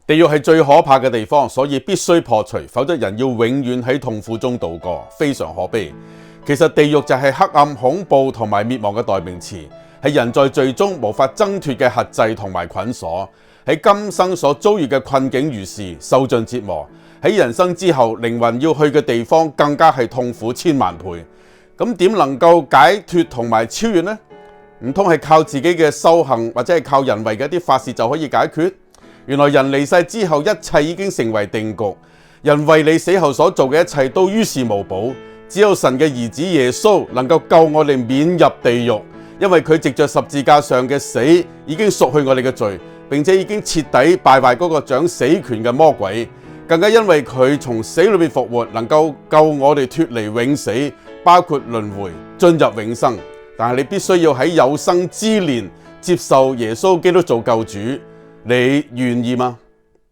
地獄係最可怕嘅地方，所以必須破除，否則人要永遠喺痛苦中度過，非常可悲。其實地獄就係黑暗、恐怖同埋滅亡嘅代名詞，係人在罪中無法掙脫嘅轄制同埋捆鎖，喺今生所遭遇嘅困境如是，受盡折磨。喺人生之後，靈魂要去嘅地方更加係痛苦千萬倍。咁點能夠解脫同埋超越呢？唔通係靠自己嘅修行或者係靠人為嘅一啲法事就可以解決？原來人離世之後，一切已經成為定局。人為你死後所做嘅一切都於事無補，只有神嘅兒子耶穌能夠救我哋免入地獄，因為佢藉着十字架上嘅死已經贖去我哋嘅罪，並且已經徹底敗壞嗰個掌死權嘅魔鬼。更加因為佢從死裏面復活，能夠救我哋脫離永死，包括輪迴進入永生。但係你必須要喺有生之年接受耶穌基督做救主。你願意嗎？